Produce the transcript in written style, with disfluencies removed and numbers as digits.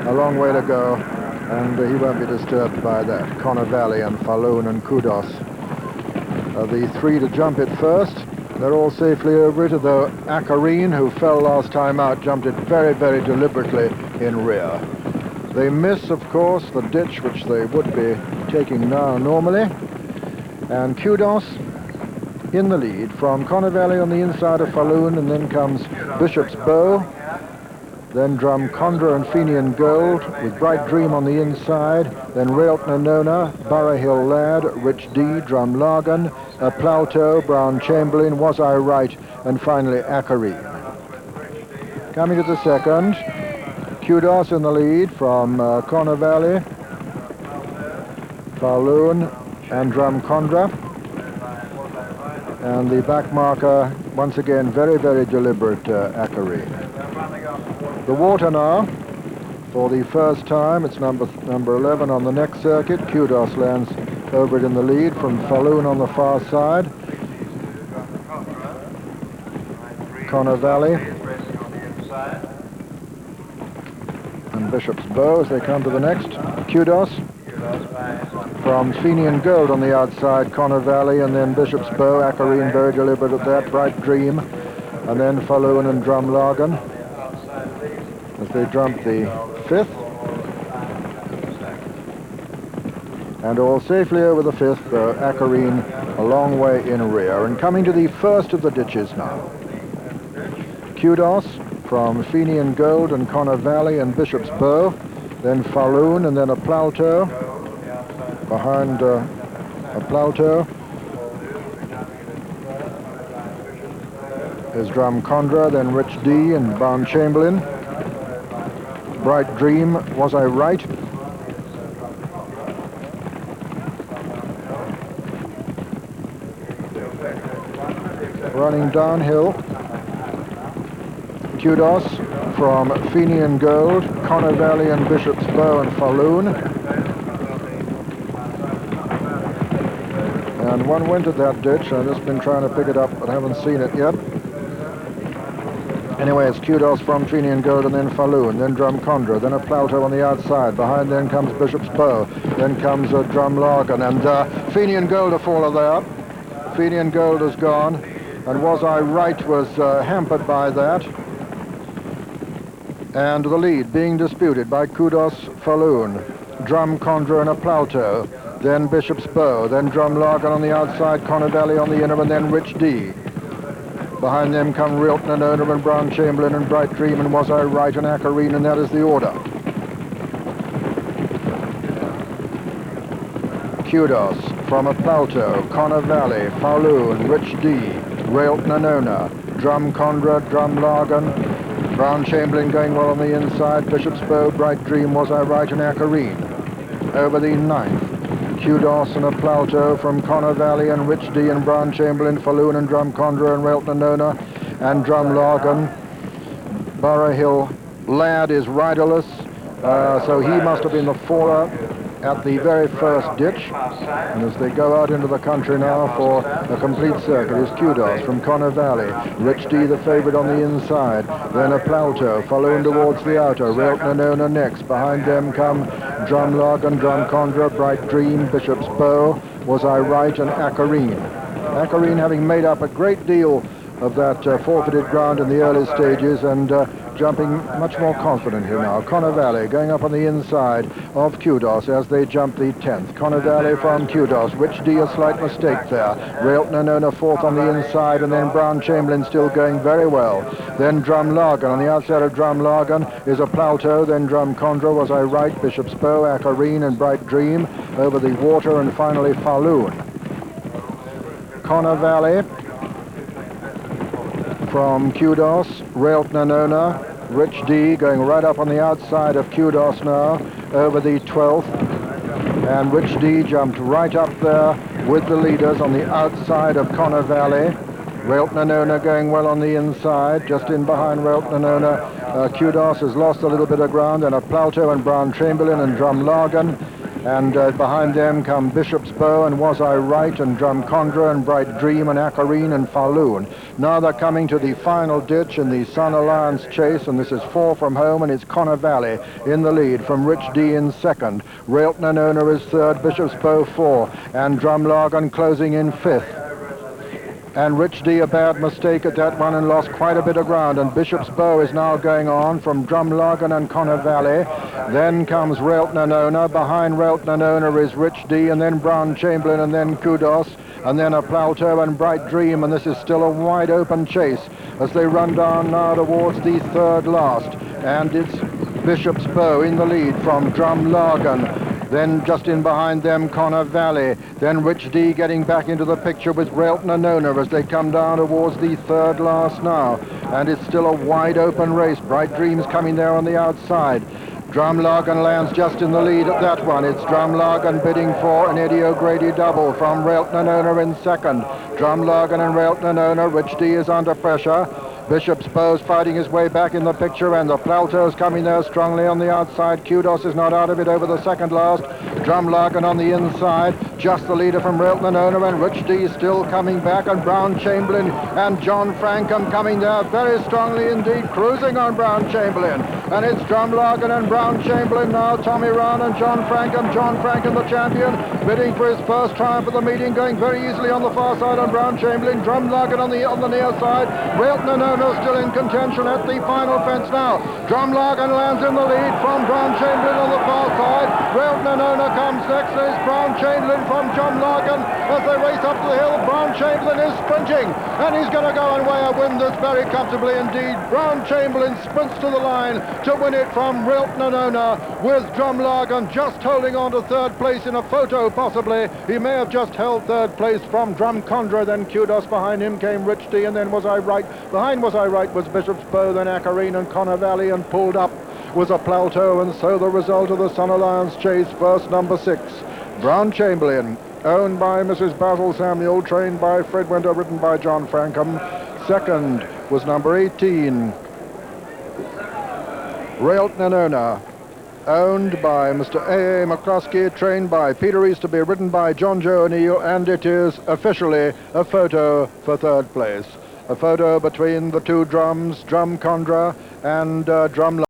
a long way to go, and he won't be disturbed by that. Connor Valley and Falloon and Kudos are the three to jump it first. They're all safely over it, though Akareen, who fell last time out, jumped it very, very deliberately in rear. They miss, of course, the ditch which they would be taking now normally, and Kudos in the lead from Connor Valley on the inside of Falloon, and then comes Bishop's Bow, then Drumcondra and Fenian Gold with Bright Dream on the inside, then Railtner Nona, Borough Hill Lad, Rich D, Drumlargan, Plauto, Brown Chamberlin, Was I Right, and finally Akareen. Coming to the second, Kudos in the lead from Connor Valley, Falloon and Drumcondra. And the back marker, once again, very, very deliberate, Akareen. The water now, for the first time, it's number 11 on the next circuit. Kudos lands over it in the lead from Falloon on the far side. Connor Valley and Bishop's Bow as they come to the next. Kudos from Fenian Gold on the outside, Connor Valley, and then Bishop's Bow. Akareen very deliberate at that, Bright Dream, and then Falloon and Drumlargan as they jump the fifth. And all safely over the fifth, Akareen a long way in rear. And coming to the first of the ditches now. Kudos from Fenian Gold and Connor Valley and Bishop's Bow, then Falloon, and then a Plauto. Behind a Plauto is Drumcondra, then Rich D and Brown Chamberlin. Bright Dream, Was I Right? Running downhill, Kudos from Fenian Gold, Connor Valley and Bishop's Bow and Falloon. And one went at that ditch. I've just been trying to pick it up, but haven't seen it yet. Anyway, it's Kudos from Fenian Gold, and then Falloon, then Drumcondra, then a Plauto on the outside. Behind then comes Bishop's Bow, then comes Drumlargan, and Fenian Gold to follow there. Fenian Gold is gone, and Was I Right was hampered by that. And the lead being disputed by Kudos, Falloon, Drumcondra and a Plauto, then Bishop's Bow, then Drumlargan on the outside, Connor Valley on the inner, and then Rich D. Behind them come Railtner Nona and Brown Chamberlin and Bright Dream and Was I Right and Akareen, and that is the order. Kudos from a Plauto, Connor Valley, Falloon, Rich D, Railtner Nona, Drumcondra, Drumlargan, Brown Chamberlin going well on the inside, Bishop's Bow, Bright Dream, Was I Right and Akareen. Over the ninth, Kudos and a Plauto from Connor Valley and Rich D and Brown Chamberlin, Falloon and Drumcondra and Railtner Nona and Drumlargan. Borough Hill Lad is riderless, so he must have been the faller at the very first ditch. And as they go out into the country now for a complete circuit is Kudos from Connor Valley, Rich D the favourite on the inside, then a Plauto, Falloon towards the outer, Railtner Nona next. Behind them come Drumlargan, Drumcondra, Bright Dream, Bishop's Bow, Was I Right and Akareen. Akareen having made up a great deal of that forfeited ground in the early stages and jumping much more confident here now. Connor Valley going up on the inside of Kudos as they jump the 10th. Connor Valley from Kudos. Rich D a slight mistake there. Railtner Nona fourth on the inside, and then Brown Chamberlin still going very well. Then Drumlargan. On the outside of Drumlargan is a Plauto, then Drumcondra, Was I Right, Bishop's Bow, Akareen and Bright Dream over the water, and finally Falloon. Connor Valley from Kudos, Railtner Nona, Rich D going right up on the outside of Kudos now over the 12th, and Rich D jumped right up there with the leaders on the outside of Connor Valley. Railtner Nona going well on the inside, just in behind Railtner Nona. Kudos has lost a little bit of ground, and a Plauto and Brown Chamberlin and Drumlargan And behind them come Bishop's Bow and Was I Right and Drumcondra and Bright Dream and Acarine and Falloon. Now they're coming to the final ditch in the Sun Alliance chase, and this is 4 from home, and it's Connor Valley in the lead from Rich D in second. Railton and Owner is third, Bishop's Bow 4, and Drumlargan closing in fifth. And Rich D, a bad mistake at that one and lost quite a bit of ground. And Bishop's Bow is now going on from Drumlargan and Connor Valley. Then comes Railton and Owner. Behind Railton and Owner is Rich D, and then Brown Chamberlin, and then Kudos, and then a Plateau and Bright Dream. And this is still a wide open chase as they run down now towards the third last. And it's Bishop's Bow in the lead from Drumlargan. Then just in behind them, Connor Valley. Then Rich D getting back into the picture with Railton and Owner as they come down towards the third last now. And it's still a wide open race. Bright Dreams coming there on the outside. Drumlargan lands just in the lead at that one. It's Drumlargan bidding for an Eddie O'Grady double from Railton and Owner in second. Drumlargan and Railton and Owner. Rich D is under pressure. Bishop's Bow's fighting his way back in the picture, and the Plateau's coming there strongly on the outside. Kudos is not out of it over the second last. Drumlargan on the inside, just the leader from Railton and Owner, and Rich D still coming back, and Brown Chamberlin and John Francome coming there very strongly indeed, cruising on Brown Chamberlin. And it's Drumlargan and Brown Chamberlin now, Tommy Round and John Francome. John Francome, the champion, bidding for his first triumph of the meeting, going very easily on the far side on Brown Chamberlin. Drumlargan on the near side. Railton and Owner still in contention at the final fence now. Drumlargan lands in the lead from Brown Chamberlin on the far side. Railton and Owner comes next. There's Brown Chamberlin from Drumlargan as they race up to the hill. Brown Chamberlin is sprinting, and he's going to go and weigh a win this very comfortably indeed. Brown Chamberlin sprints to the line to win it from Railton and Owner, with Drumlargan just holding on to third place in a photo possibly. He may have just held third place from Drumcondra, then Kudos. Behind him came Rich D, and then Was I Right. Behind Was I Right was Bishop's Bow, then Acarine and Connor Valley, and pulled up was a Plateau. And so the result of the Sun Alliance chase, first number 6, Brown Chamberlin, owned by Mrs. Basil Samuel, trained by Fred Winter, written by John Francome. Second was number 18, Railton and Owner, owned by Mr. A.A. McCluskey, trained by Peter Easterby, written by John Joe O'Neill, and it is officially a photo for third place. A photo between the two drums, Drumcondra and Drumlargan.